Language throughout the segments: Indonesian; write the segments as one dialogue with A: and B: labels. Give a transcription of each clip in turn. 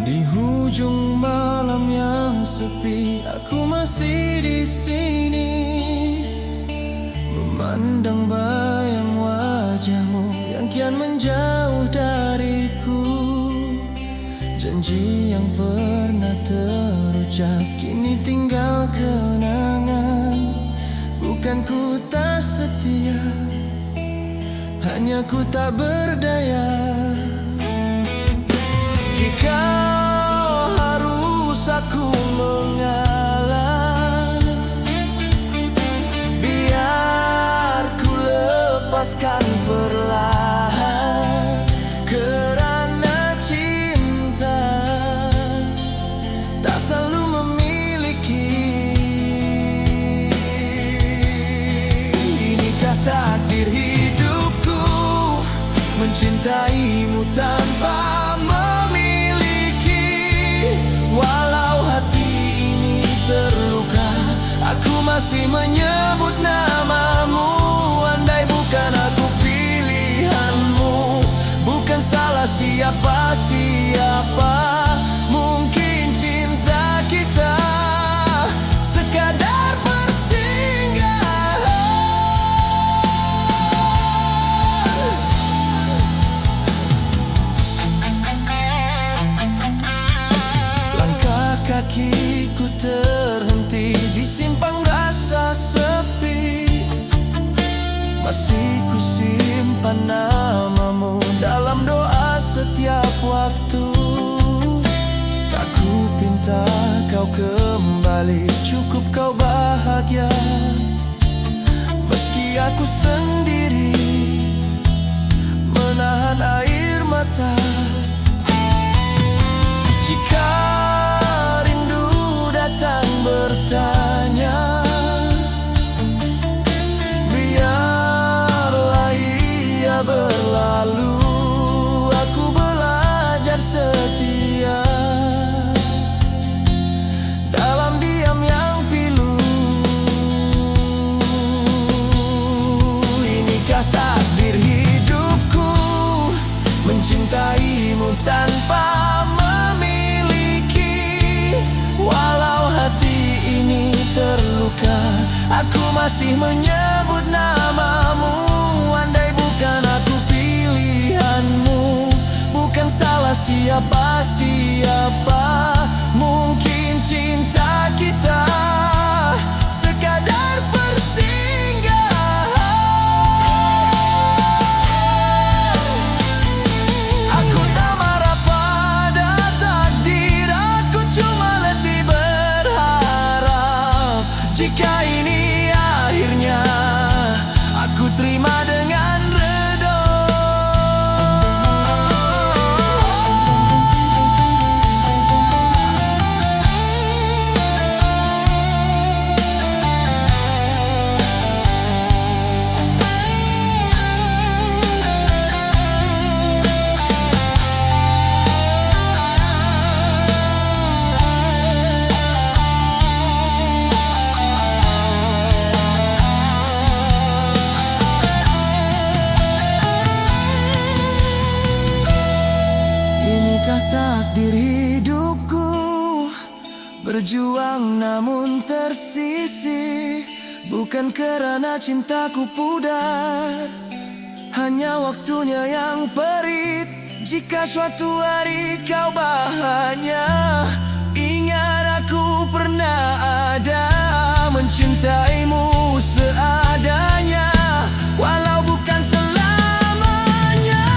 A: Di hujung malam yang sepi, aku masih di sini, memandang bayang wajahmu yang kian menjauh dariku. Janji yang pernah terucap kini tinggal kenangan. Bukan ku tak setia, hanya ku tak berdaya. Jika harus aku mengalah, biar ku lepaskan perlahan. Kerana cinta tak selalu memiliki. Inikah takdir hidupku, mencintaimu tanpa walau hati ini terluka, aku masih menyebut namamu. Andai bukan aku pilihanmu, bukan salah siapa-siapa, mungkin cinta kita sekadar kakiku terhenti di simpang rasa sepi. Masih ku simpan namamu dalam doa setiap waktu. Tak ku pinta kau kembali, cukup kau bahagia. Meski aku sendiri menahan air mata. Jika datang bertanya, biarlah ia berlalu. Aku belajar setia dalam diam yang pilu. Inikah takdir hidupku, mencintaimu tanpa walau hati ini terluka, aku masih menyebut namamu. Andai bukan aku pilihanmu, bukan salah siapa-siapa, mungkin cinta kita sekadar persinggahan. Aku tak marah pada takdir, aku cuma jika ini akhirnya, aku terima dengan redha. Takdir hidupku, berjuang namun tersisih. Bukan kerana cintaku pudar, hanya waktunya yang perit. Jika suatu hari kau bahagia, ingat aku pernah ada, mencintaimu seadanya, walau bukan selamanya.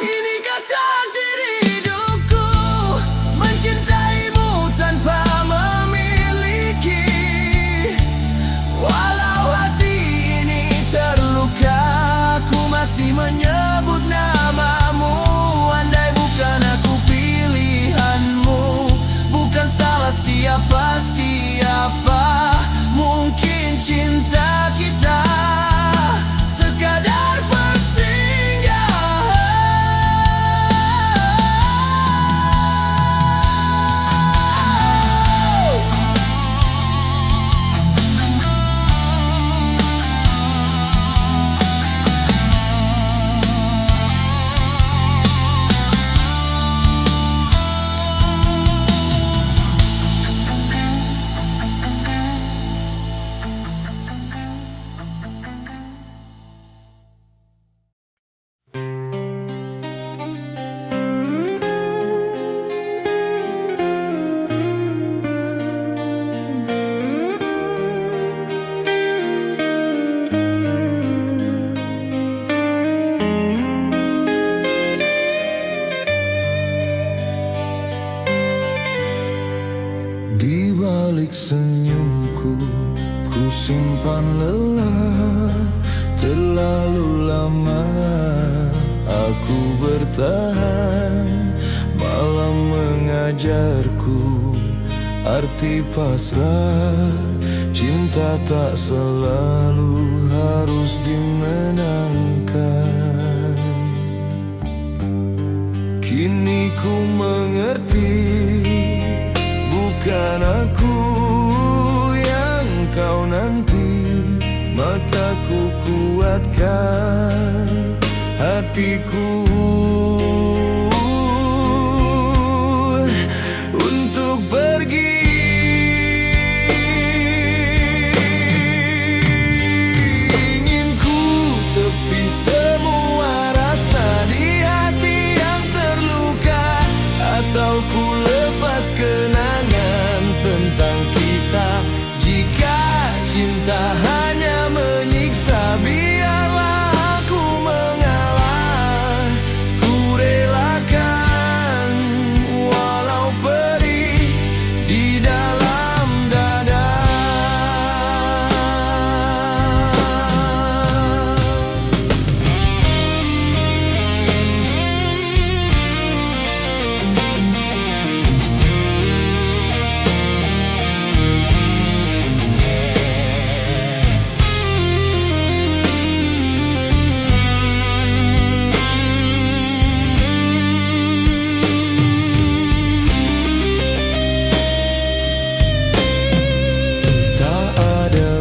A: Inikah takdir hidupku, mencintaimu tanpa memiliki. Walau hati ini terluka, aku masih menyebut namamu. Andai bukan aku pilihanmu, bukan salah siapa-siapa, mungkin cinta kita sekadar persinggahan. balik senyumku, ku simpan lelah. Terlalu lama aku bertahan, malam mengajarku arti pasrah. Cinta tak selalu harus dimenangkan. Kini ku mengerti, bukan aku yang kau nanti. Maka ku kuatkan hatiku untuk pergi. Ingin ku tepi semua rasa di hati yang terluka, atau ku lepas kenangan tentang kita. Jika cinta hanya menyiksa, biarlah aku mengalah. Ku relakan walau perih di dalam dada.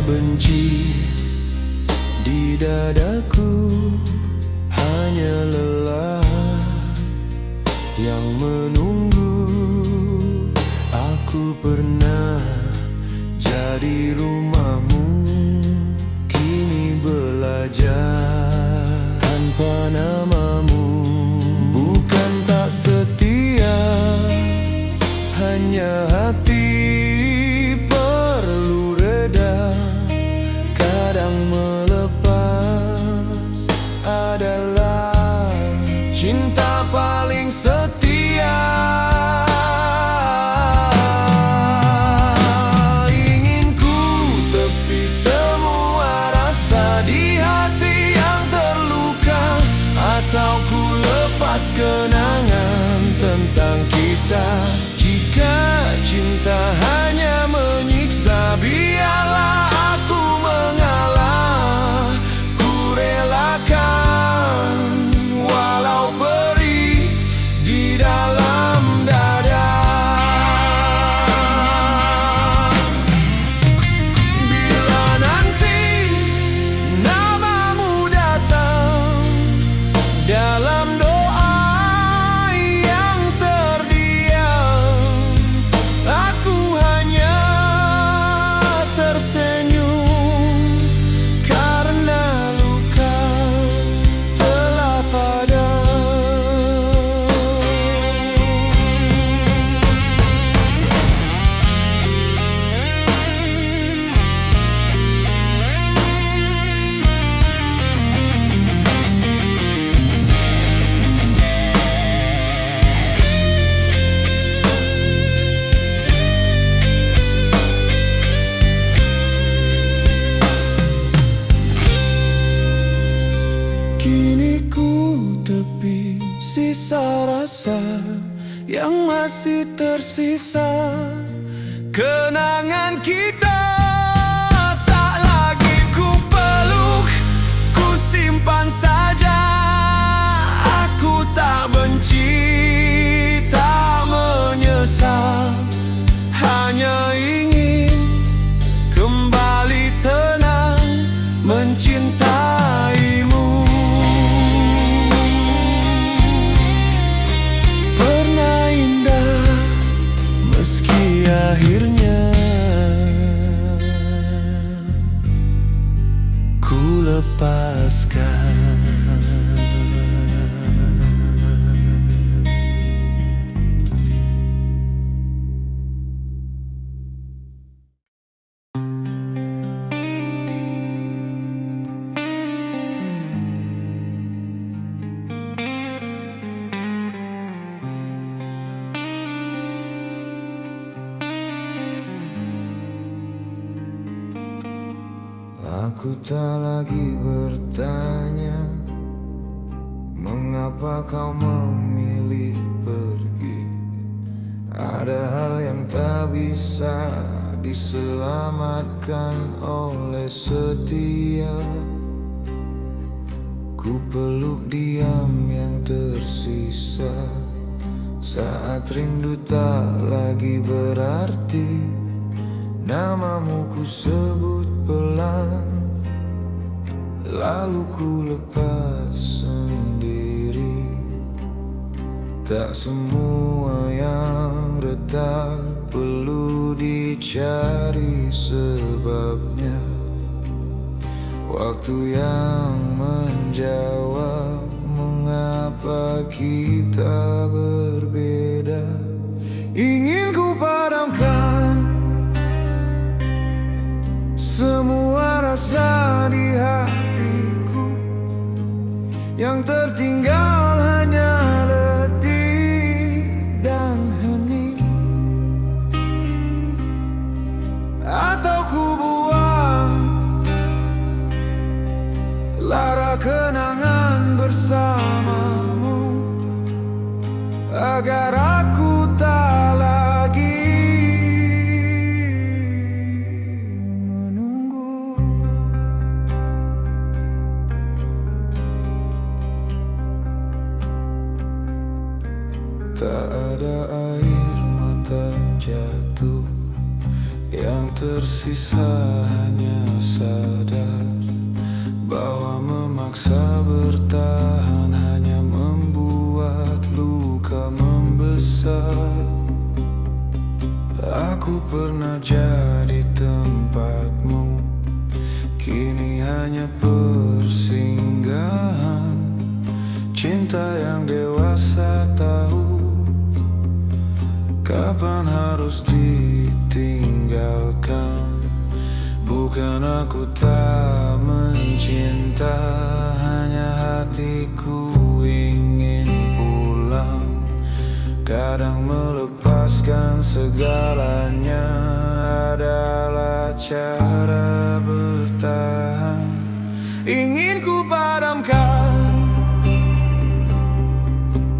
A: Benci di dadaku, hanya lelah yang menunggu. Aku pernah jadi rumahmu, kini belajar tanpa namamu. Bukan tak setia, hanya hati perlu reda. Kadang melepas adalah cinta paling setia. Ingin ku tepi semua rasa di hati yang terluka, atau ku lepas kenangan tentang kita. Jika cinta hanya menyiksa, biarlah aku mengalah. Ku relakan walau perih di dalam dada. Bila nanti namamu datang dalam doa yang terdiam, aku hanya tersenyum karena luka telah padam. Kini ku tepi sisa rasa yang masih tersisa. Kenangan kita tak lagi ku peluk, ku simpan saja. Aku tak benci, tak menyesal, hanya ingin kembali tenang mencintaimu. Pernah indah meski akhirnya Aku tak lagi bertanya mengapa kau memilih pergi. Ada hal yang tak bisa diselamatkan oleh setia. Ku peluk diam yang tersisa saat rindu tak lagi berarti. Namamu ku sebut pelan, lalu ku lepas sendiri. Tak semua yang retak perlu dicari sebabnya. Waktu yang menjawab mengapa kita berbeda. Ingin ku padamkan semua rasa di hatiku. Yang tertinggal hanya letih dan hening. Atau ku buang lara kenangan bersamamu, agar aku tak lagi menunggu. Tak ada air mata jatuh, yang tersisa hanya sadar bahwa memaksa bertahan hanya membuat luka membesar. Aku pernah jadi tempatmu, kini hanya persinggahan. Cinta yang dewasa tahu kapan harus ditinggalkan. Bukan aku tak mencinta, hanya hatiku ingin pulang. Kadang melepaskan segalanya adalah cara bertahan. Ingin ku padamkan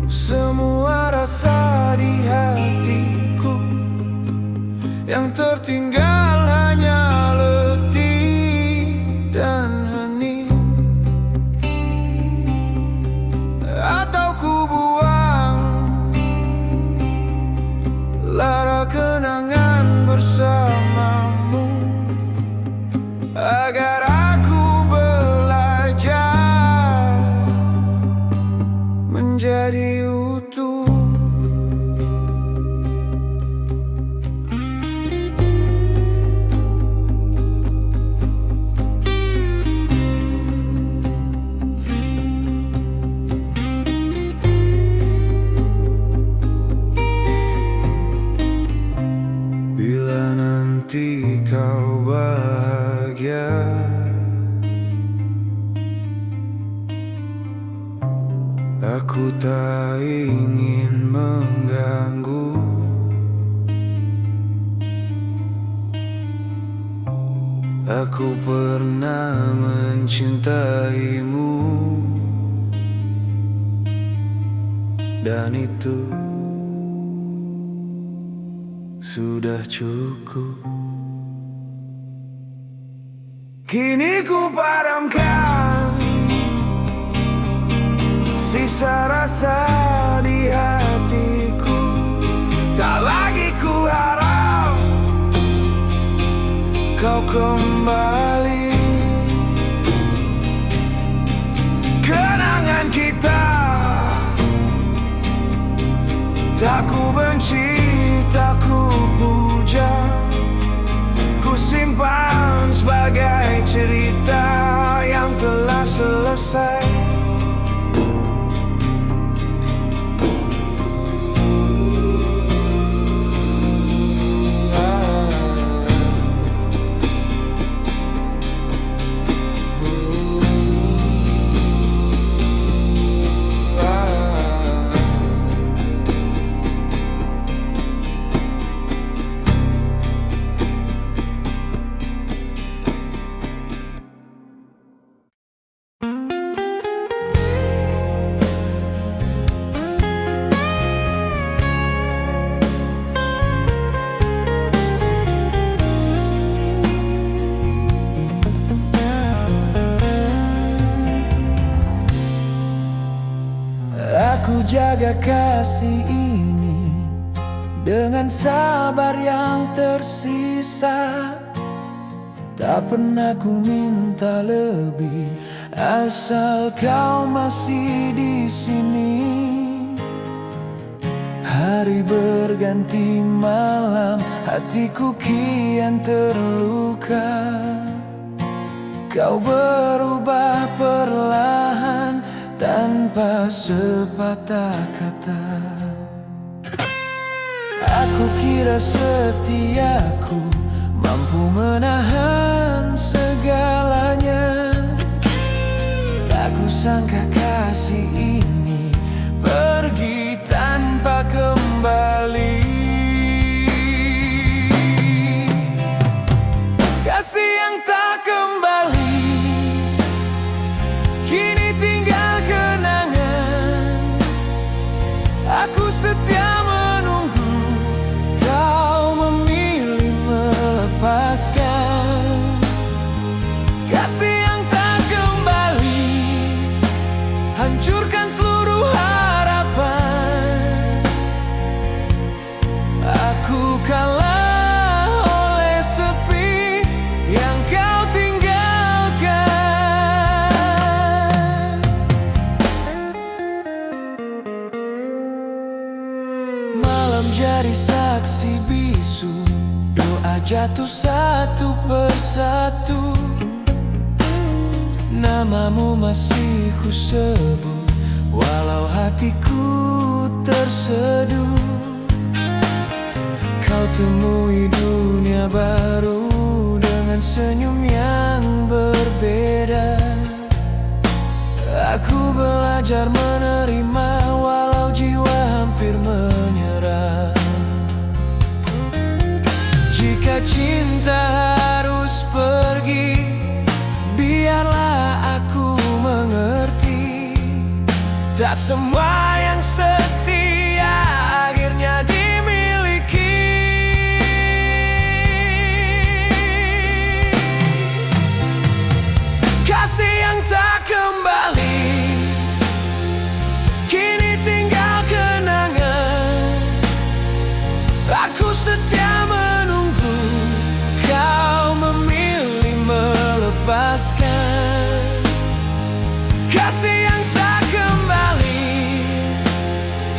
A: semua rasa di hatiku. Yang tertinggal hanya letih dan hening. Atau ku buang lara kenangan bersamamu, agar aku belajar menjadi utuh. Bila nanti kau bahagia, aku tak ingin mengganggu. Aku pernah mencintaimu, dan itu sudah cukup. Kini ku padamkan sisa rasa di hatiku. Tak lagi ku harap kau kembali. Kenangan kita tak ku benci, tak ku puja. Ku simpan sebagai cerita yang telah selesai. jaga kasih ini dengan sabar yang tersisa. Tak pernah ku minta lebih, asal kau masih di sini. Hari berganti malam, hatiku kian terluka. Kau berubah perlahan tanpa sepatah kata. Aku kira setiaku mampu menahan segalanya. Tak kusangka kasih ini pergi tanpa kembali. Kasih yang tak kembali, kini tinggal kenangan. Aku setia menunggu, kau memilih melepaskan. Kasih yang tak kembali, hancurkan seluruh harapan. Aku kalah oleh sepi yang kau tinggalkan. Malam jadi saksi bisu, doa jatuh satu persatu. Namamu masih ku sebut, walau hatiku terseduh. Kau temui dunia baru dengan senyum yang berbeda. Aku belajar menerima walau jiwa hampir menyerah. Jika cinta harus pergi, biarlah aku mengerti. Tak semua yang setia akhirnya dimiliki. Kasih yang tak kembali, kini tinggal kenangan. Aku setia menunggu, kau memilih melepaskan. Kasih yang tak kembali,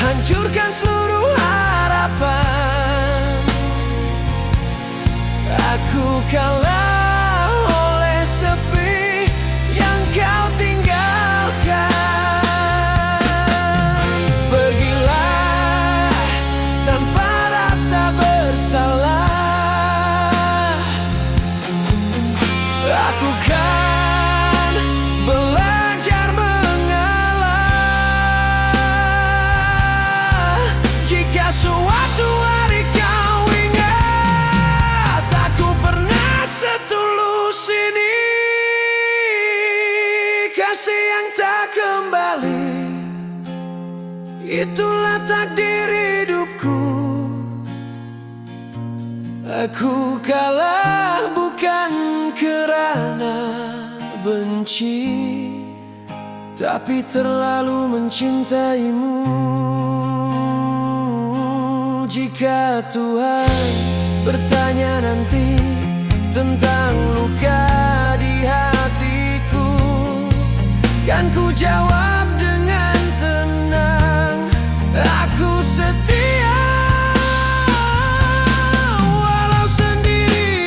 A: hancurkan seluruh harapan. Aku kalah oleh sepi yang kau tinggalkan. Pergilah tanpa rasa bersalah. Aku kan belajar mengalah. Jika suatu hari kau ingat, aku pernah setulus ini. Kasih yang tak kembali, itulah takdir hidupku. Aku kalah bukan kerana benci, tapi terlalu mencintaimu. Jika Tuhan bertanya nanti tentang luka di hatiku, kan ku jawab dengan tenang, aku setia walau sendiri.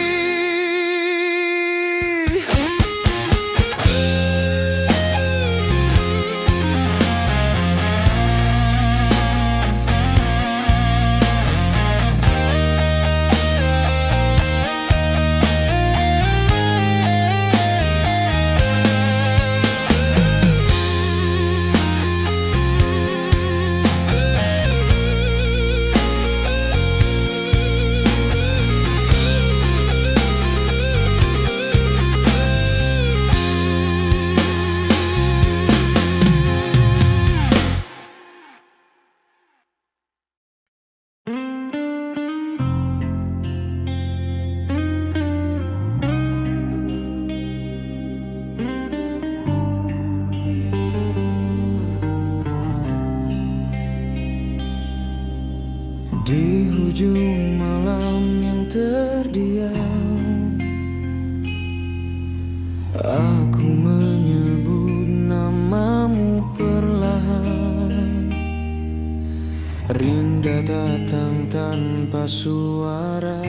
A: Di hujung malam yang terdiam, aku menyebut namamu perlahan. Rinda datang tanpa suara,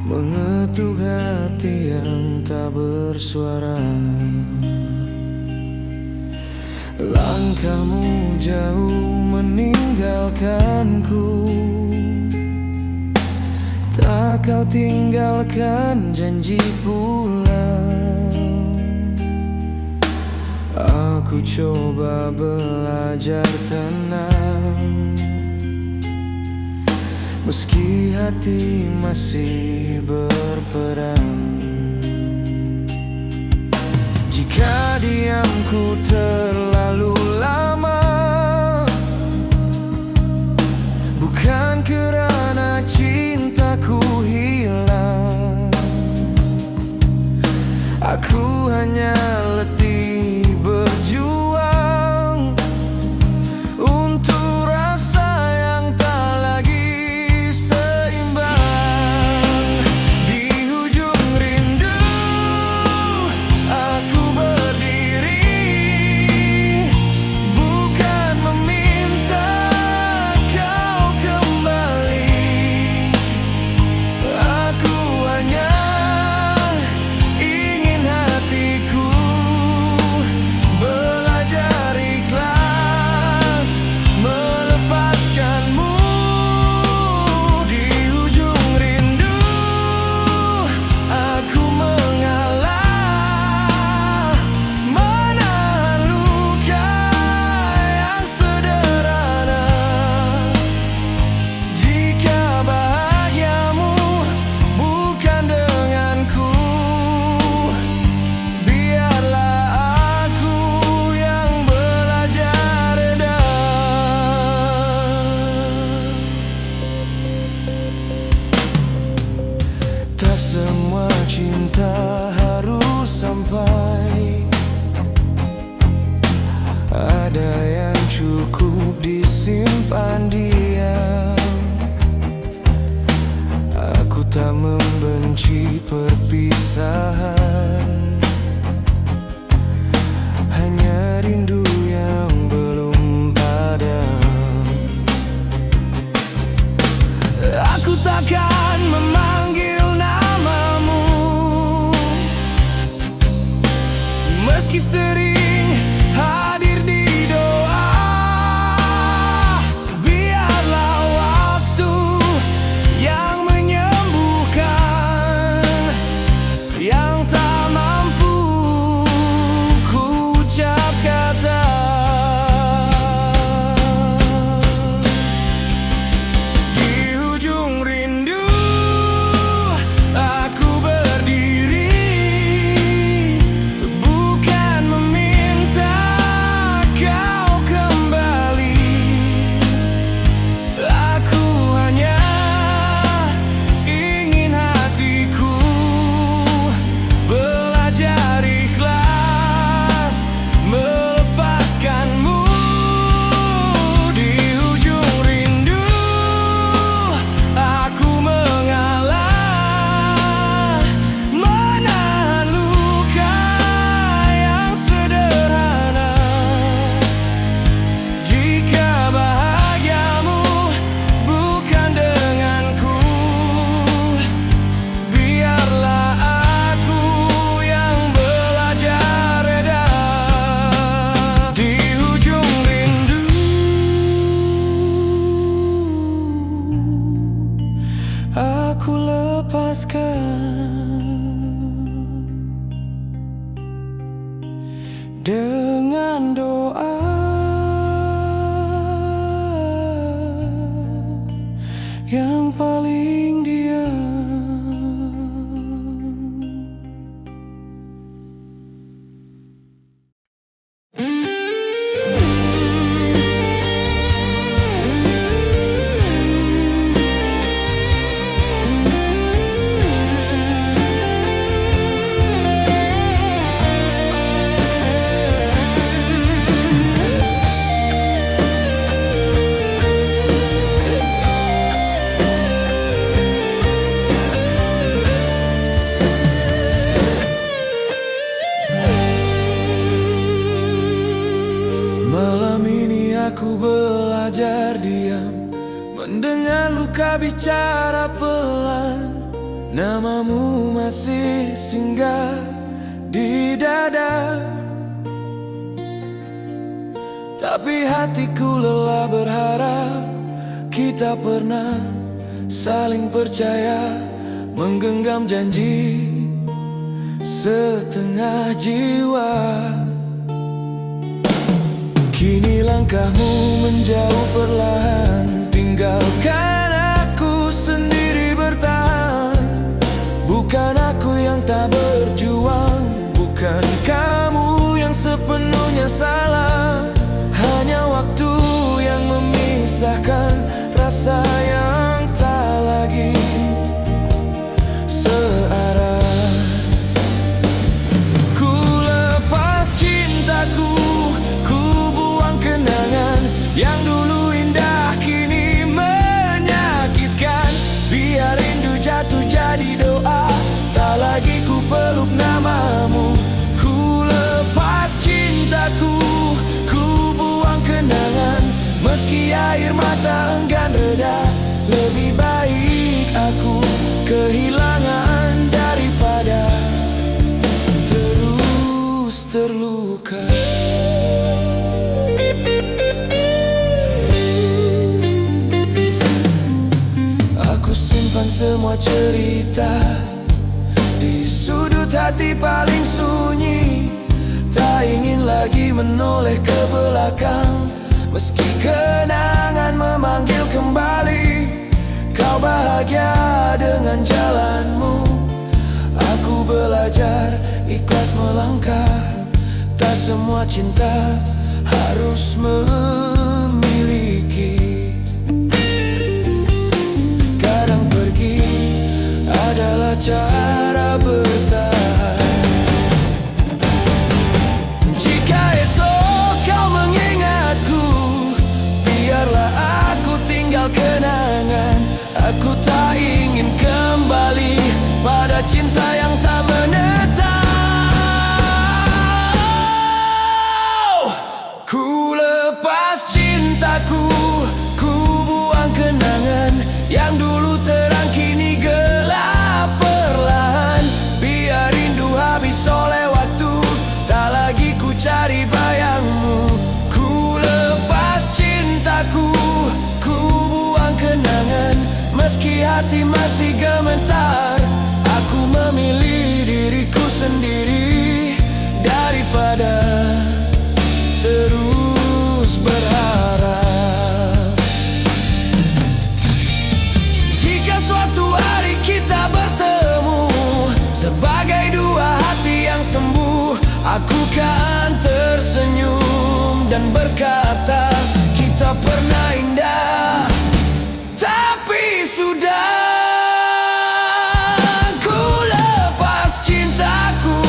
A: mengetuk hati yang tak bersuara. Langkahmu jauh meninggalkanku, tak kau tinggalkan janji pulang. Aku coba belajar tenang, meski hati masih berperang. Jika diamku terlalu lama, bukan kerana cintaku hilang, aku hanya letih berjuang untuk rasa yang tak lagi seimbang. Di ujung rindu aku berdiri, bukan meminta kau kembali. Aku hanya ingin hatiku belajar ikhlas melepaskanmu. Di ujung rindu aku mengalah, menahan luka yang sederhana. Jika bahagiamu bukan denganku, biarlah aku yang belajar reda. Tak semua cinta harus sampai, ada yang cukup disimpan diam. Aku tak membenci perpisahan, hanya rindu yang belum padam. Aku takkan memanggil namamu, meski sering hadir di doa. Biarlah waktu yang menyembuhkan yang tak mampu ku ucap kata. Di ujung rindu aku berdiri, bukan meminta kau kembali. Aku hanya ingin hatiku belajar ikhlas melepaskanmu. Di ujung rindu aku mengalah, menahan luka yang sederhana. Jika bahagiamu bukan denganku, biarlah aku yang belajar reda. Di ujung rindu aku lepaskan dengan doa yang paling diam. terdiam mendengar luka bicara pelan. Namamu masih singgah di dada, tapi hatiku lelah berharap kita pernah saling percaya, menggenggam janji setengah jiwa. Kini langkahmu menjauh perlahan, tinggalkan aku sendiri bertahan. Bukan aku yang tak berjuang, bukan kamu yang sepenuhnya salah. Hanya waktu yang memisahkan rasa yang tak lagi searah. Ku lepas cintaku, ku buang kenangan yang dulu indah kini menyakitkan. Biar rindu jatuh jadi doa, tak lagi ku peluk namamu. Ku lepas cintaku, ku buang kenangan, meski air mata enggan reda. Lebih baik aku kehilangan daripada terus terluka. Aku simpan semua cerita di sudut hati paling sunyi. Tak ingin lagi menoleh ke belakang, meski kenangan memanggil kembali. Kau bahagia dengan jalanmu, aku belajar ikhlas melangkah. Tak semua cinta harus memiliki. Kadang pergi adalah cara bertahan. Jika esok kau mengingatku, biarlah aku tinggal kenangan. Aku tak ingin kembali pada cinta yang tak menetap. Ku lepas cintaku, ku buang kenangan yang dulu terang kini gelap perlahan. Biar rindu habis oleh waktu, tak lagi ku cari bayangmu. Ku lepas cintaku, ku buang kenangan, meski hati masih gemetar. Aku memilih diriku sendiri daripada terus berharap. Jika suatu hari kita bertemu sebagai dua hati yang sembuh, aku kan tersenyum dan berkata, kita pernah indah, tapi sudah. Ku lepas cintaku,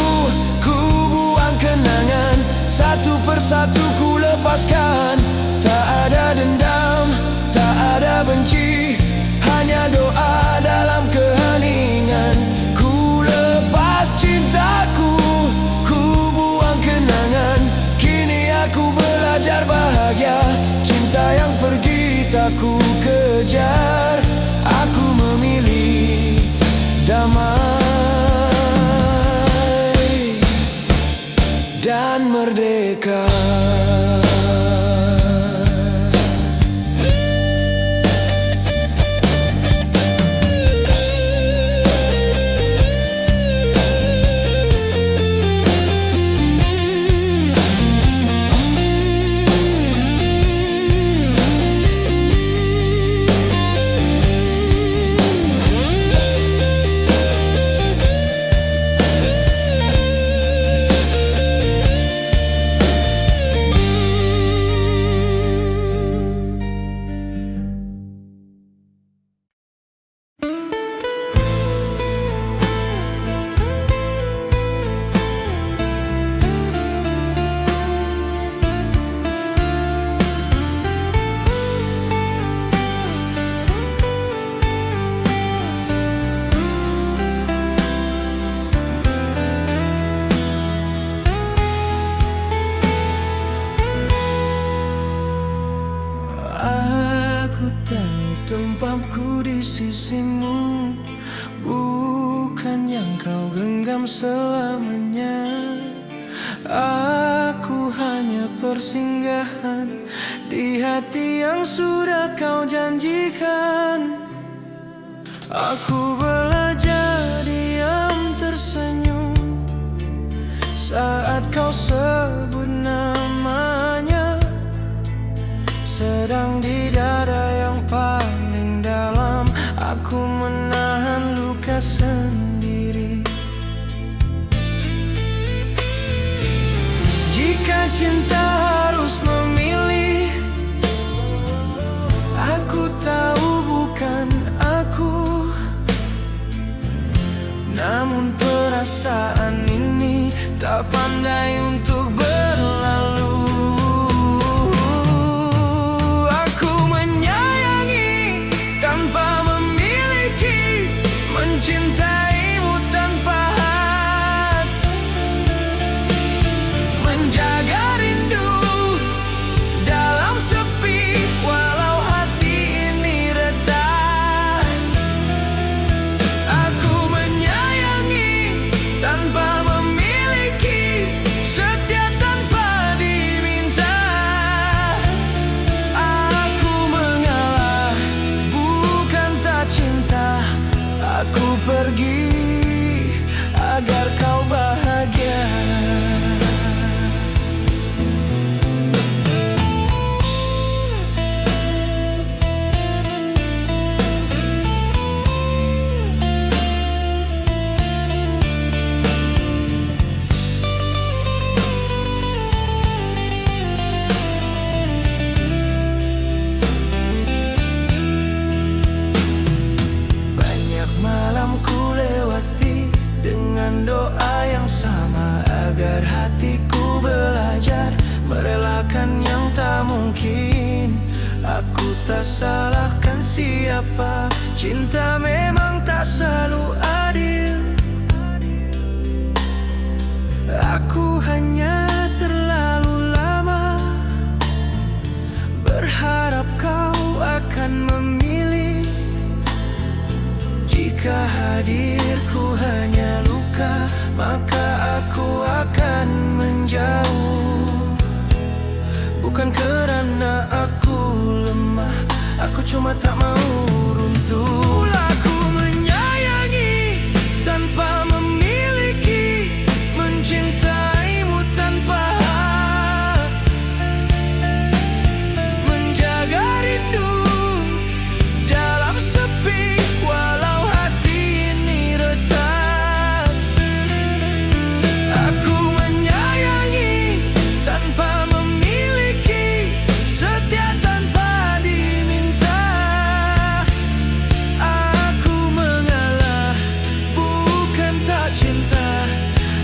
A: ku buang kenangan, satu persatu ku lepaskan. Tak ada dendam, tak ada benci, hanya doa dalam keheningan. Ku lepas cintaku, ku buang kenangan, kini aku belajar bahagia. Cinta yang pergi tak ku kejar, aku memilih damai dan merdeka. Aku tahu tempatku di sisimu bukan yang kau genggam selamanya. Aku hanya persinggahan di hati yang sudah kau janjikan. Aku belajar diam tersenyum saat kau sebut namanya, sedang di dada yang paling dalam aku menahan luka sendiri. Jika cinta harus memilih, aku tahu bukan aku, namun perasaan ini tak pandai untuk berlalu. Aku menyayangi tanpa memiliki, mencintaimu tanpa had, menjaga rindu dalam sepi walau hati ini retak. Aku menyayangi tanpa memiliki, setia tanpa diminta. Aku mengalah, bukan tak cinta. Aku pergi agar kau bahagia. Banyak malam ku lewati dengan doa yang sama, agar hatiku belajar merelakan yang tak mungkin. Aku tak salahkan siapa, cinta memang tak selalu adil. Aku hanya terlalu lama berharap kau akan memilih. Jika hadirku hanya luka, maka aku akan menjauh. Bukan kerana aku lemah, aku cuma tak mau runtuh. Aku menyayangi tanpa memiliki, mencintaimu tanpa had, menjaga rindu dalam sepi walau hati ini retak. Aku menyayangi tanpa memiliki, setia tanpa diminta. Aku mengalah, bukan tak cinta.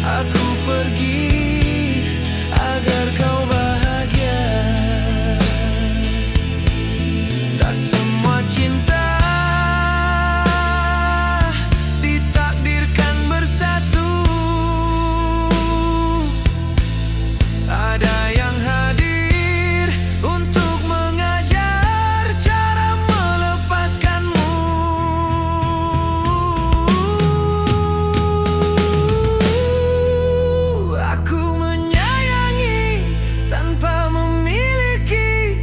A: Aku pergi agar kau bahagia. Tak semua cinta ditakdirkan bersatu. Ada yang hadir untuk mengajar cara melepaskanmu. Aku menyayangi tanpa memiliki,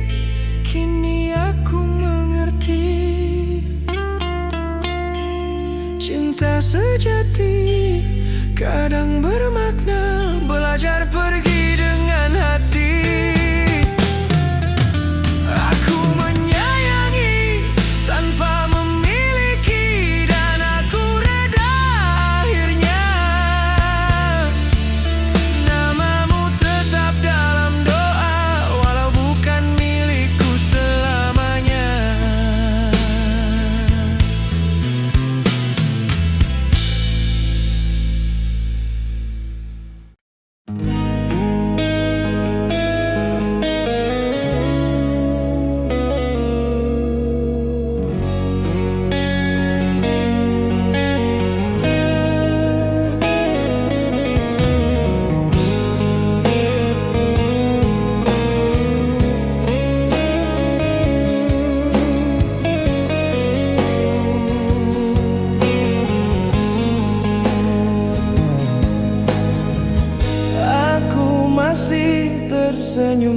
A: kini aku mengerti. Cinta sejati kadang bermakna belajar pergi dengan hati. Aku menyayangi tanpa memiliki, dan aku reda akhirnya. Namamu tetap dalam doa walau bukan milikku selamanya.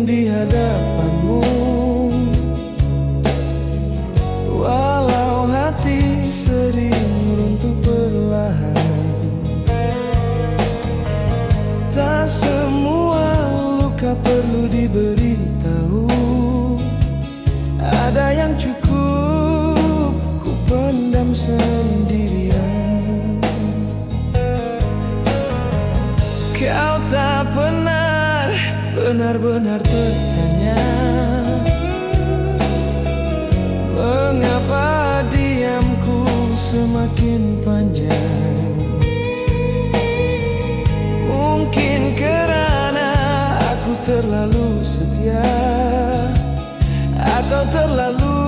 A: sering di hadapanmu, walau hati sering runtuh perlahan. Tak semua luka perlu diberitahu, ada yang cukup ku pendam sendirian. Kau tak pernah benar-benar bertanya, mengapa diamku semakin panjang. Mungkin karena aku terlalu setia, atau terlalu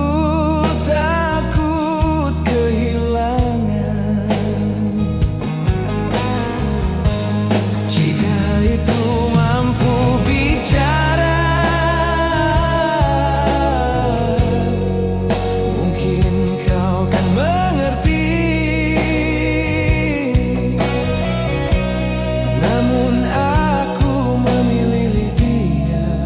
A: takut kehilangan. Jika itu mampu bicara, mungkin kau kan mengerti. Namun aku memilih diam,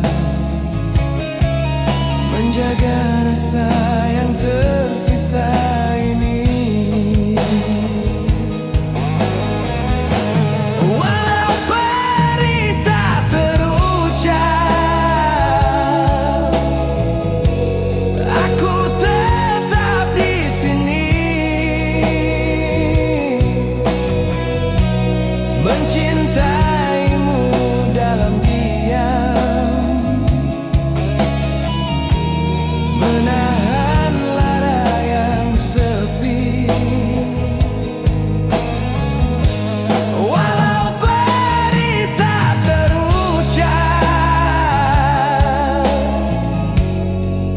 A: menjaga rasa yang tersisa ini. Walau perih tak terucap, aku tetap di sini, mencintaimu dalam diam, menahan lara yang sepi. Walau perih tak terucap,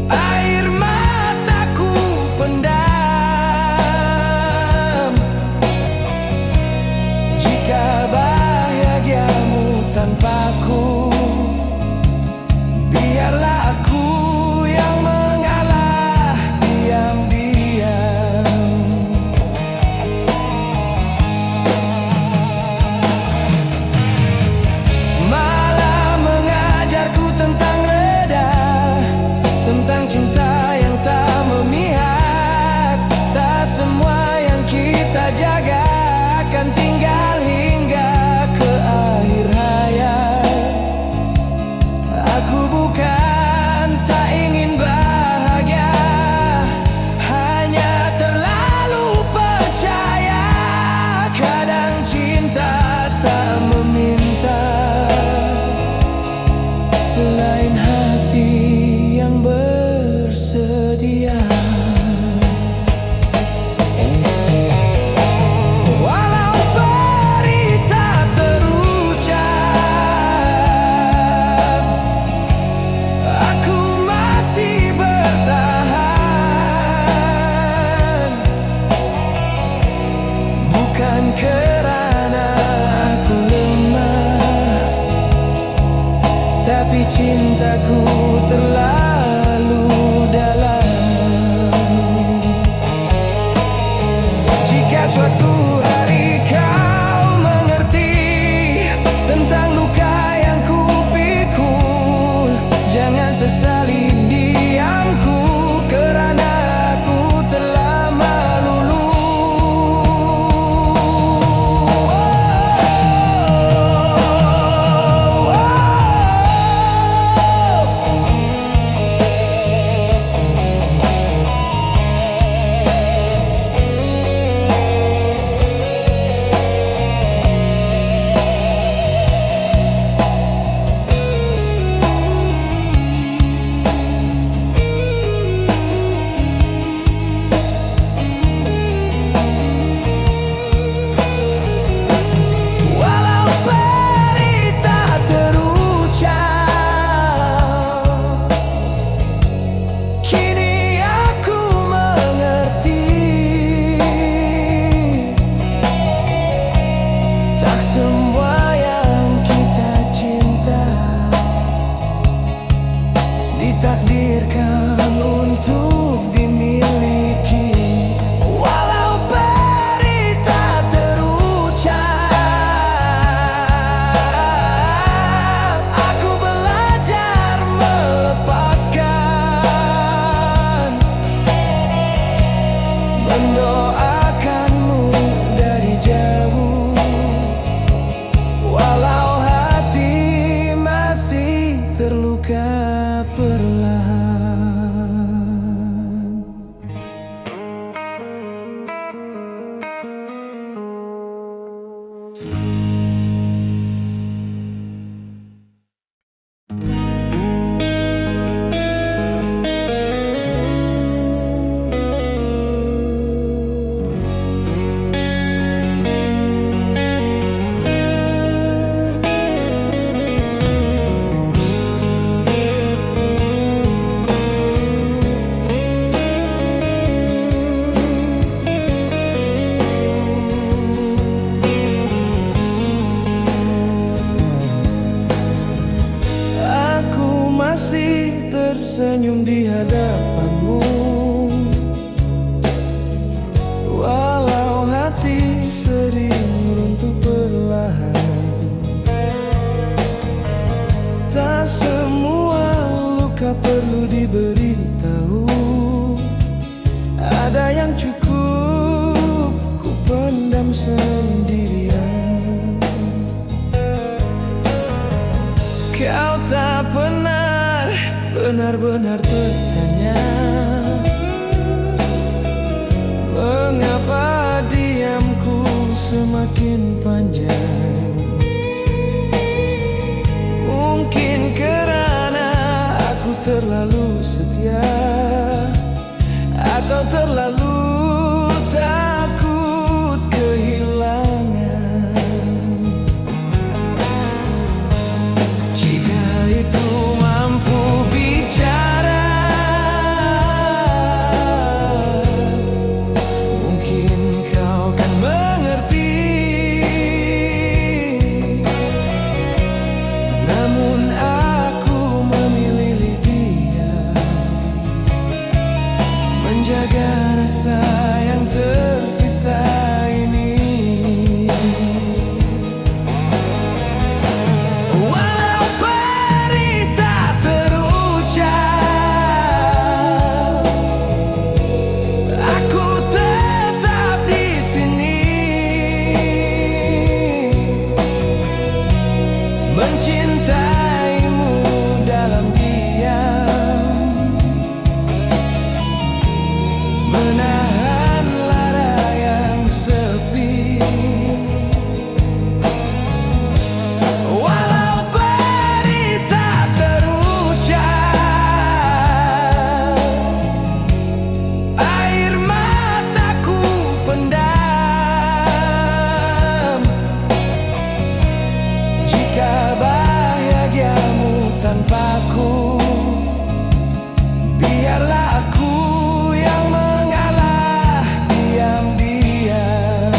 A: air mataku pendam. Jika bahagiamu tanpaku, biarlah aku yang mengalah diam-diam. Malah mengajarku tentang reda, tentang cinta yang tak memihak. Tak semua yang kita jaga akan tinggal hingga ke akhir hayat. Aku bukan tak ingin bahagia, hanya terlalu percaya. Kadang cinta tak meminta selain hati yang bersedia. Walau perih tak terucap, aku masih bertahan. Bukan kerana aku lemah, tapi cintaku terlalu dalam. semakin panjang. Mungkin karena aku terlalu setia, atau terlalu takut kehilangan. Jika itu mampu bicara, mungkin kau kan mengerti. Namun aku memilih dia, menjaga rasa yang tersisa ini. Walau perih tak terucap, aku tetap di sini, mencintaimu dalam diam, menahan lara yang sepi. Walau perih tak terucap, air mataku pendam. Jika bahagiamu tanpaku, biarlah aku yang mengalah diam-diam.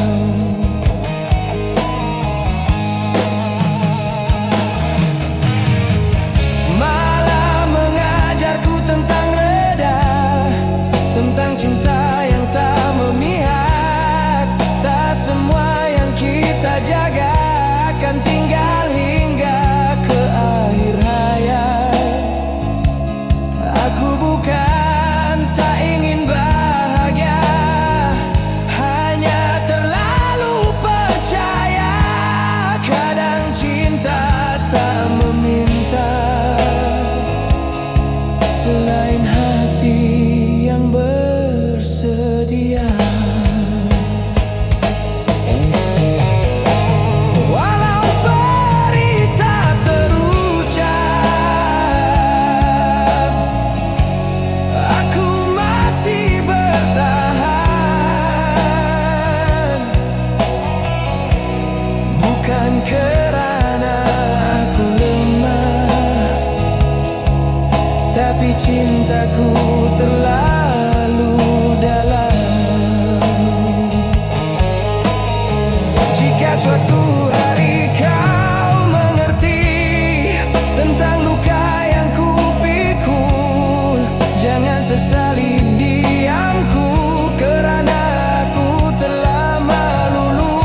A: Malah mengajarku tentang reda, tentang cinta yang tak memihak. Tak semua yang kita jaga akan tinggal hingga ke akhir hayat. Aku bukan tak ingin bahagia, hanya terlalu percaya. Kadang cinta tak meminta selain hati yang bersedia. Walau perih tak terucap, aku masih bertahan. Bukan kerana aku lemah, tapi cintaku terlalu dalam. Jika suatu hari kau mengerti tentang luka yang kupikul, jangan sesali diamku, kerana aku telah melulu.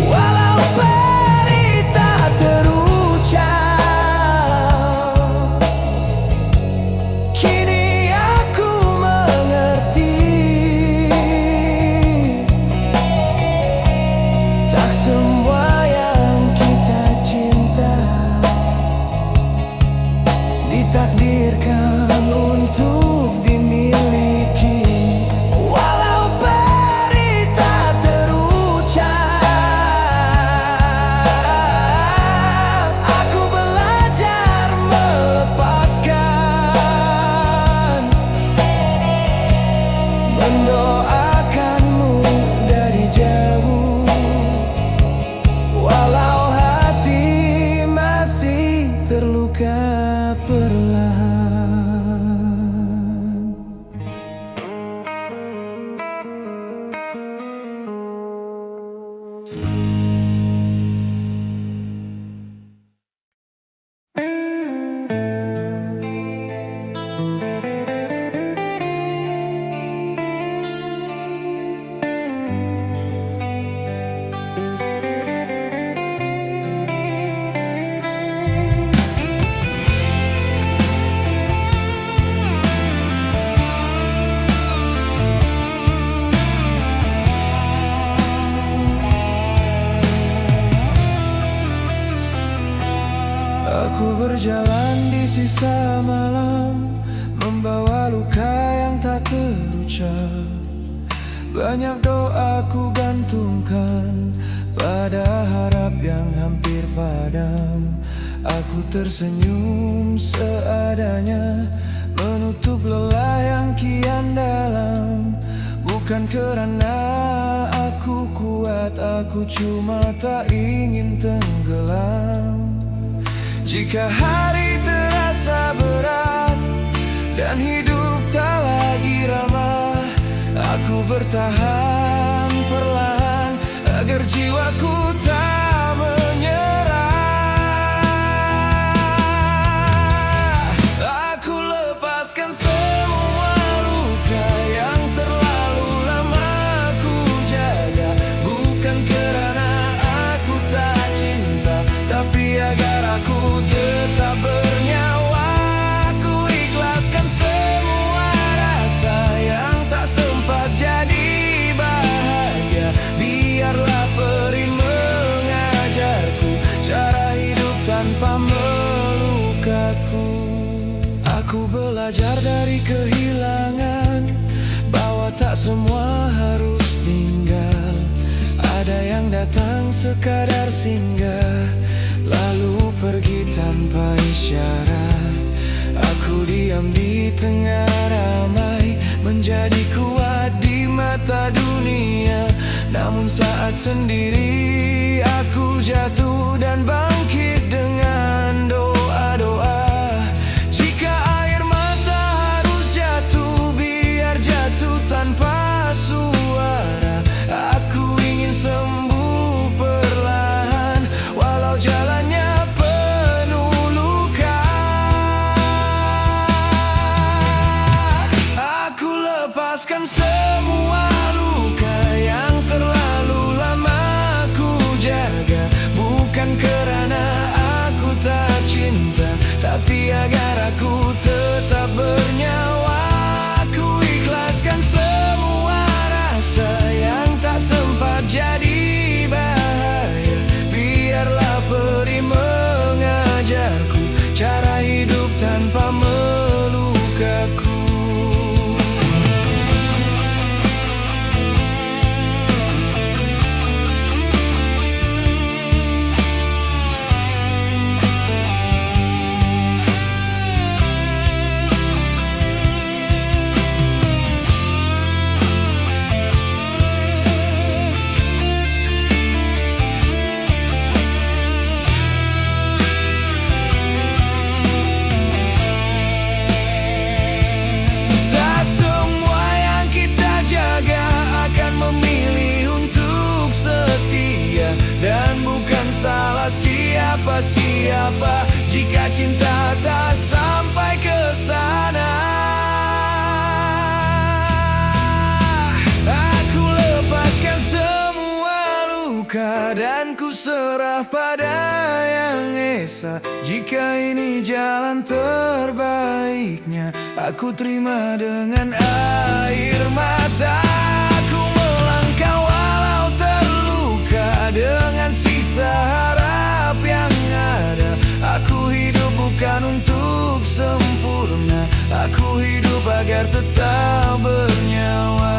A: Walau perih tak terucap, kini aku mengerti. Tak semua yang kita cinta ditakdirkan untuk dimiliki. Walau perih tak terucap, aku belajar melepaskan, mendoakanmu dari jauh. Walau hati masih terluka perlahan. tersenyum seadanya, menutup lelah yang kian dalam. Bukan karena aku kuat, aku cuma tak ingin tenggelam. Jika hari terasa berat dan hidup tak lagi ramah, aku bertahan perlahan agar jiwaku tak menyerah. Aku lepaskan semua luka yang terlalu lama aku jaga. Bukan kerana aku tak cinta, tapi agar aku tetap bernyawa. Aku ikhlaskan semua rasa yang tak sempat jadi bahagia. Biarlah peri mengajarku cara hidup tanpa melukaku. Aku belajar dari kehilangan bahwa tak semua harus tinggal. Ada yang datang sekadar singgah, lalu pergi tanpa isyarat. Aku diam di tengah ramai, menjadi kuat di mata dunia. Namun saat sendiri aku jatuh dan bangkit dengan doa-doa. Jika air mata harus jatuh, biar jatuh tanpa suara. Aku ingin sembuh perlahan, walau jalannya penuh luka. Aku lepaskan semua luka yang terlalu lama aku jaga. Bukan kerana aku tak cinta, tapi agar aku tetap bernyawa. Aku ikhlaskan semua rasa yang tak sempat jadi bahaya. Biarlah peri mengajarku cara hidup tanpa melukaku. Dan bukan salah siapa-siapa jika cinta tak sampai ke sana. Aku lepaskan semua luka dan ku serah pada Yang Esa. Jika ini jalan terbaiknya, aku terima dengan air mata. Aku melangkah walau terluka, dengan sisa harap yang ada. Aku hidup bukan untuk sempurna, aku hidup agar tetap bernyawa.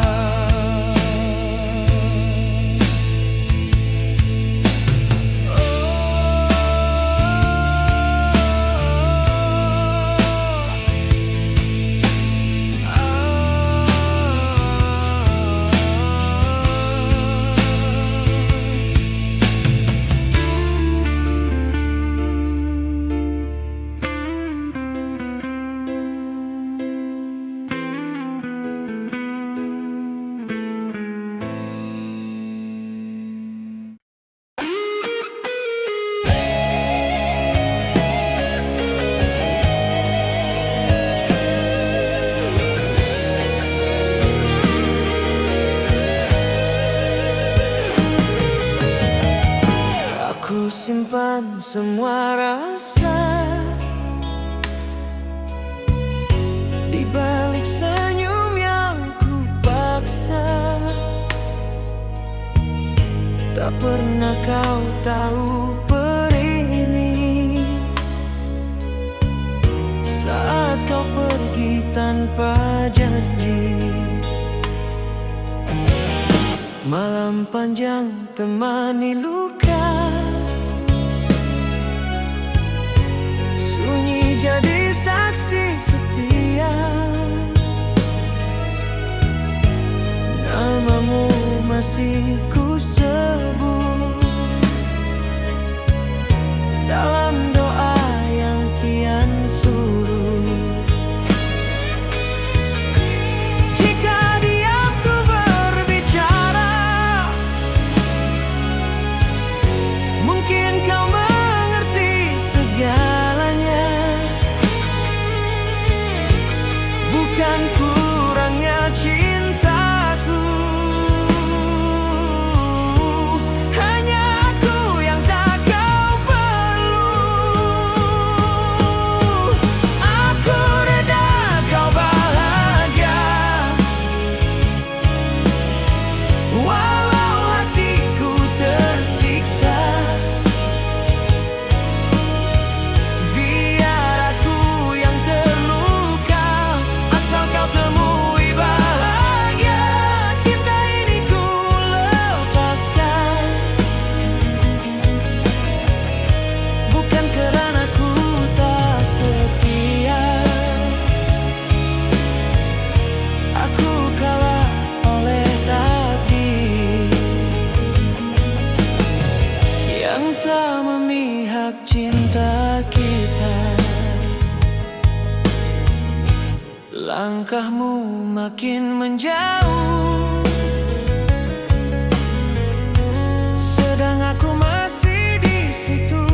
A: Ku simpan semua rasa di balik senyum yang ku paksa. Tak pernah kau tahu peri ini, saat kau pergi tanpa janji. Malam panjang temani luka, jadi saksi setia. Namamu masih ku sebut dalam doa yang kian surut. Jika diamku berbicara, mungkin kau mengerti segalanya. Bukan kurangnya cintaku, hanya aku yang tak kau perlu. Aku reda kau bahagia, walau hatiku tersiksa. Biar aku yang terluka, asal kau temui bahagia. Cinta ini ku lepaskan, bukan kerana ku tak setia. Aku kalah oleh takdir yang tak memihak cinta kita. Langkahmu makin menjauh, sedang aku masih di situ,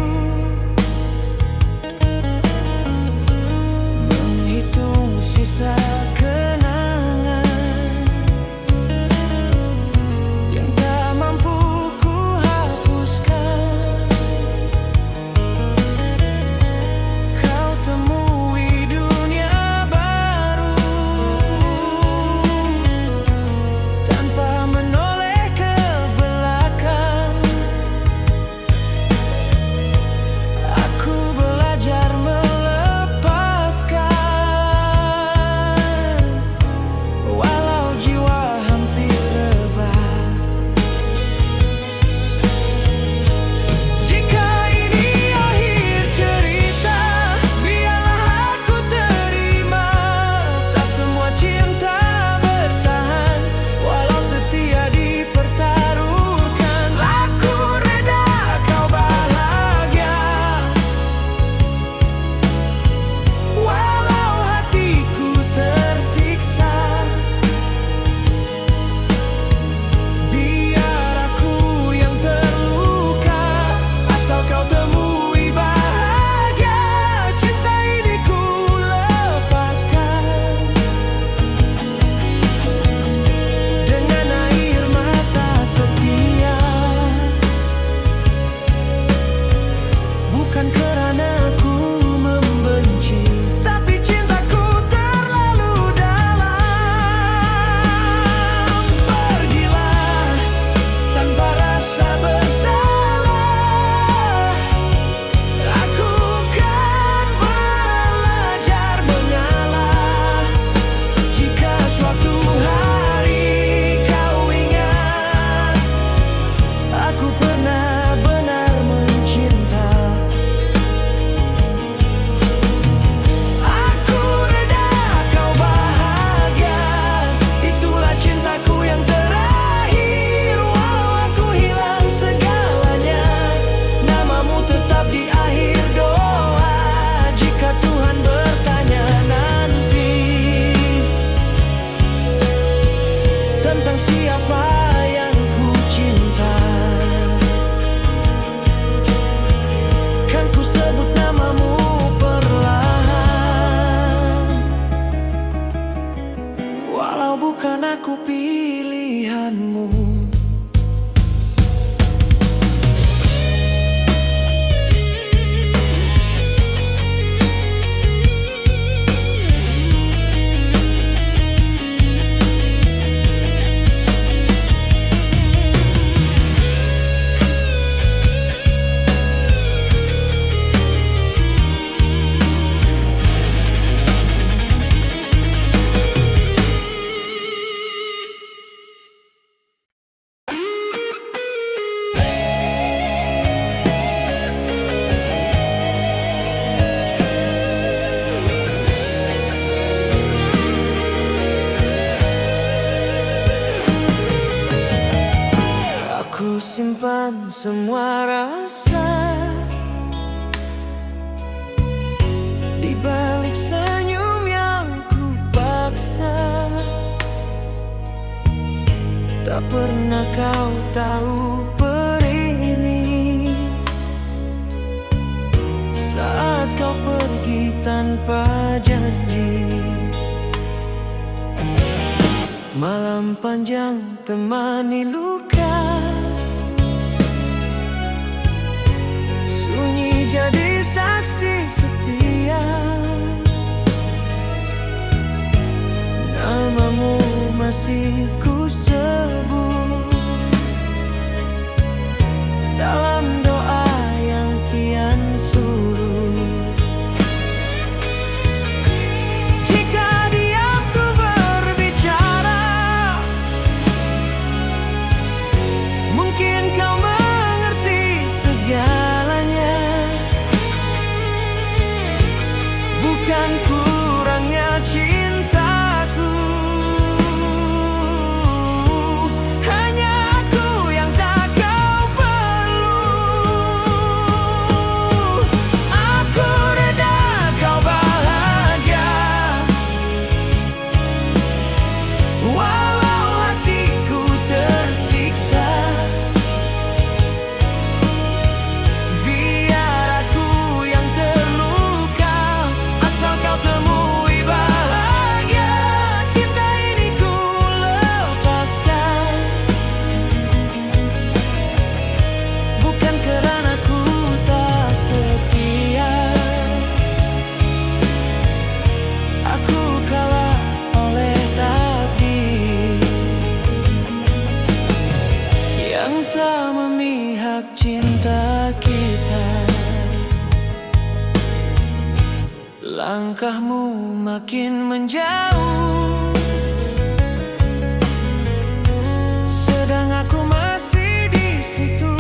A: menghitung sisa kenangan yang tak mampu ku hapuskan. Kau temui dunia baru tanpa menoleh ke belakang. Aku belajar melepaskan, walau jiwa hampir rebah. Jika ini akhir cerita, biarlah aku terima. Tak semua cinta bertahan, walau setia dipertaruhkan. Aku reda kau bahagia, walau hatiku tersiksa. Biar aku yang terluka, asal kau temui bahagia. Cinta ini ku lepaskan dengan air mata setia, bukan kerana ku membenci, tapi cintaku terlalu dalam. Pergilah tanpa rasa bersalah, aku kan belajar mengalah. Jika suatu hari kau ingat, aku pernah benar mencinta. Aku reda kau bahagia, itulah cintaku yang terakhir. Walau aku hilang segalanya, namamu tetap di akhir doa. Jika Tuhan bertanya nanti tentang siapa yang ku cinta, kan ku sebut namamu perlahan, walau bukan aku pilihanmu. semua rasa. Di balik senyum yang ku paksa, tak pernah kau tahu perih ini. Saat kau pergi tanpa janji, malam panjang temani luka, sunyi jadi saksi setia. Namamu masih ku sebut dalam doa yang kian surut. Jika diamku berbicara, mungkin kau mengerti segalanya. Bukan kurangnya cintaku, hanya aku yang tak kau perlu. Aku reda kau bahagia, walau hatiku tersiksa. Biar aku yang terluka, asal kau temui bahagia. Cinta ini ku lepaskan, bukan kerana ku tak setia. Aku kalah oleh takdir yang tak memihak cinta kita. Langkahmu makin menjauh, sedang aku masih di situ,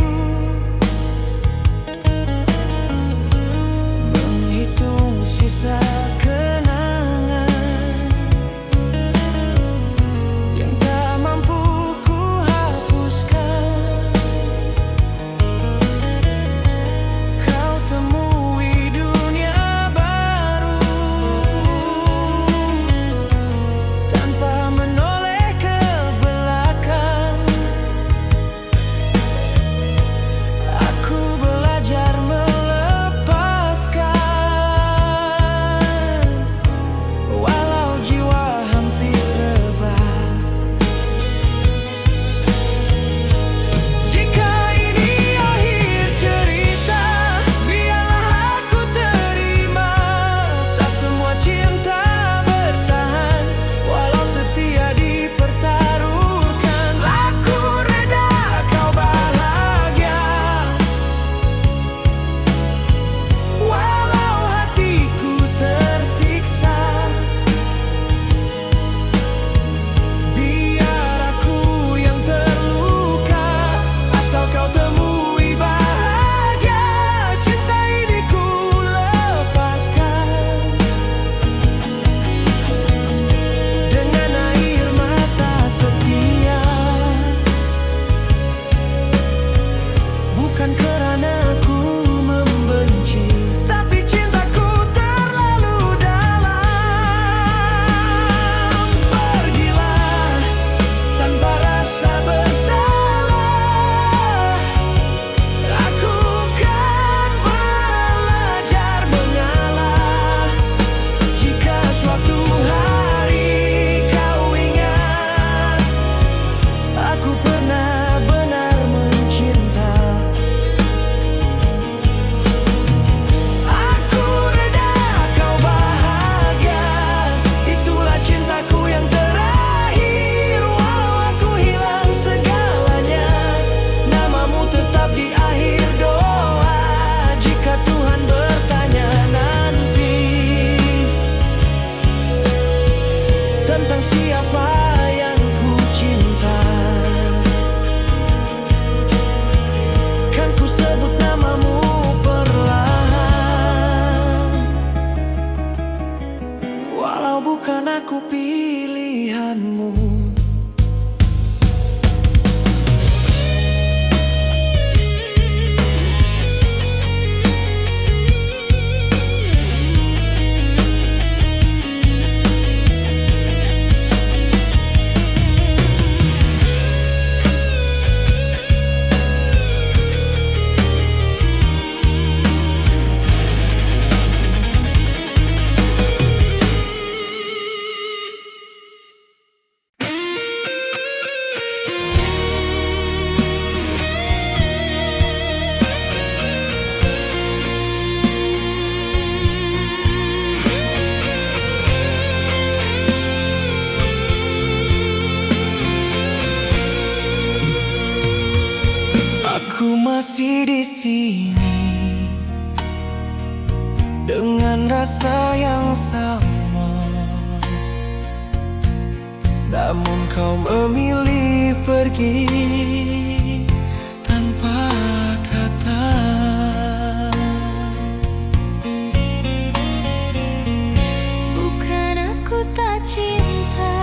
A: menghitung sisa kenangan yang tak mampu ku hapuskan. Kau temui dunia baru tanpa menoleh ke belakang. Aku belajar melepaskan, walau jiwa hampir rebah. Jika ini akhir cerita, biarlah aku terima. Tak semua cinta bertahan, walau setia dipertaruhkan. Aku reda kau bahagia, walau hatiku tersiksa. Biar aku yang terluka, asal kau temui bahagia. Cinta ini ku lepaskan dengan air mata setia, bukan kerana aku membenci, tapi cintaku terlalu dalam. Pergilah tanpa rasa bersalah, aku kan belajar mengalah. Jika suatu hari kau ingat, aku pernah benar mencinta. Aku reda kau bahagia, itulah cintaku yang terakhir. Walau aku hilang segalanya, namamu tetap di akhir doa. Jika Tuhan bertanya nanti tentang siapa yang ku cinta, kan ku sebut namamu perlahan, walau bukan aku pilihanmu. Aku masih di sini dengan rasa yang sama, namun kau memilih pergi tanpa kata.
B: Bukan aku tak cinta,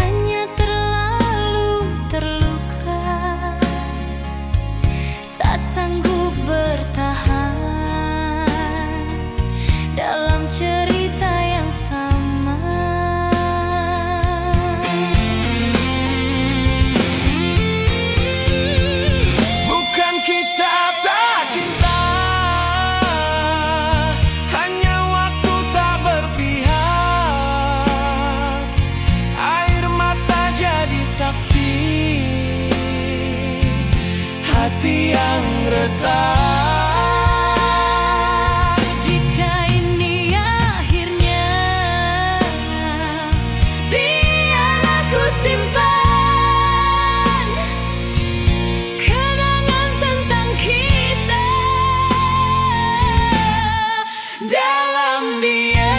B: hanya terlalu terluka, tak sanggup bertahan dalam cerita yang sama.
A: Bukan kita tak cinta, hanya waktu tak berpihak. Air mata jadi saksi, hati yang retak.
B: Jika ini akhirnya, biarlah ku simpan kenangan tentang kita dalam diam.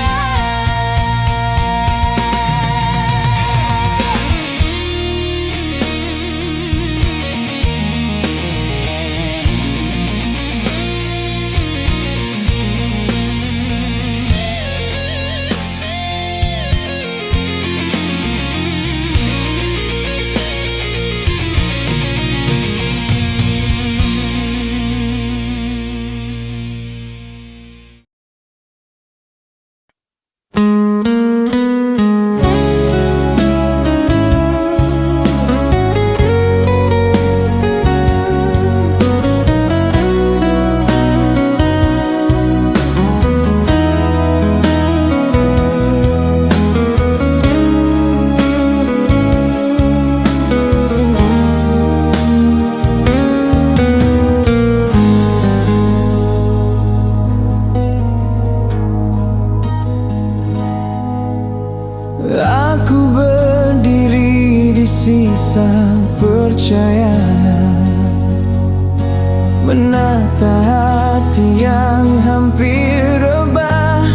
A: Aku berdiri di sisa percaya, menata hati yang hampir rebah.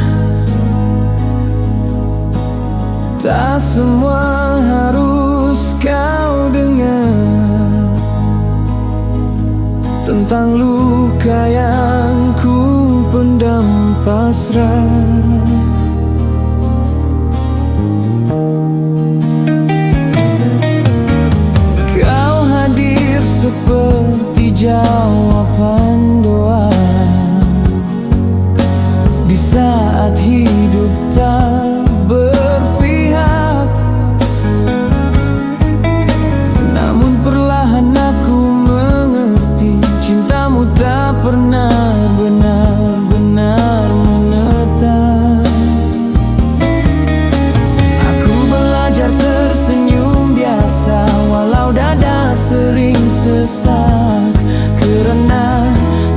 A: Tak semua harus kau dengar tentang luka yang ku pendam pasrah. Seperti jawaban doa di saat hidup tak berpihak. Namun perlahan aku mengerti, cintamu tak pernah benar-benar menetap. Aku belajar tersenyum biasa walau dada sering sesak, karena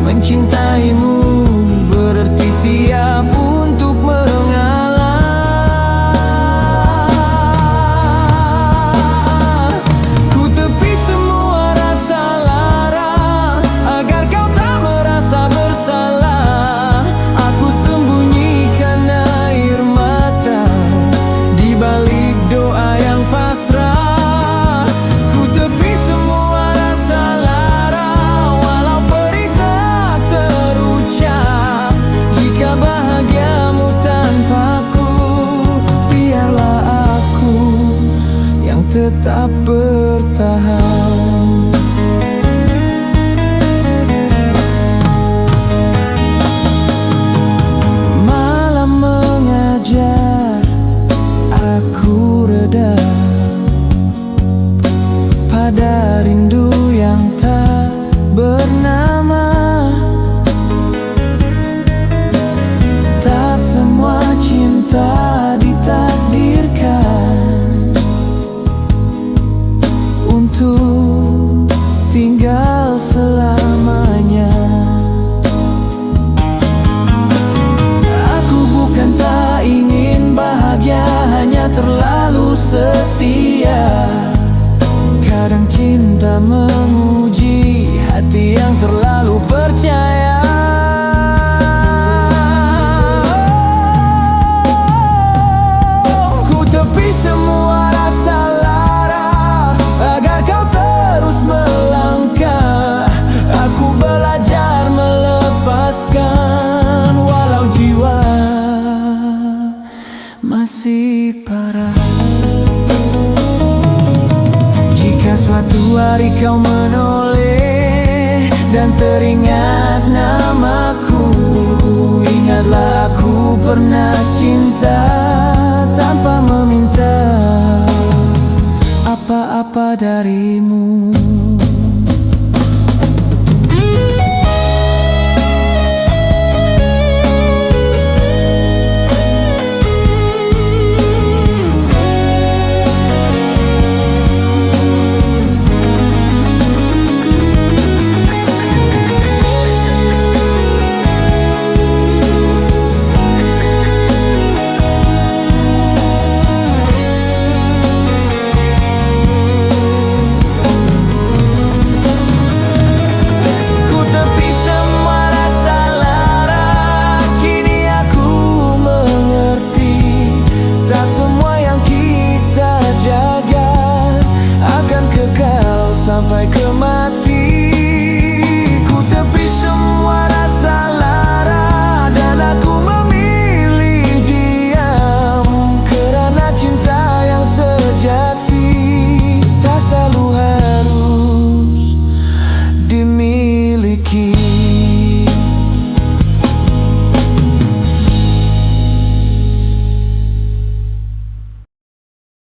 A: mencintaimu berarti siap untuk mengalah. Ku tepi semua rasa lara agar kau tak merasa bersalah. Aku sembunyikan air mata di balik doa yang pasrah. Ku tepi semua rasa lara walau perih tak terucap. Jika bahagiamu tanpaku, biarlah aku yang tetap bertahan. Malam mengajar aku reda pada rindu yang tak bernama. Tak semua cinta ditakdirkan untuk tinggal selamanya. Aku bukan tak ingin bahagia, hanya terlalu setia. Kadang cinta menguji hati yang terlalu percaya. Ku tepi semua rasa lara agar kau terus melangkah. Aku belajar melepaskan walau jiwa masih parah. Jika suatu hari kau menoleh dan teringat namaku, ingatlah aku pernah cinta.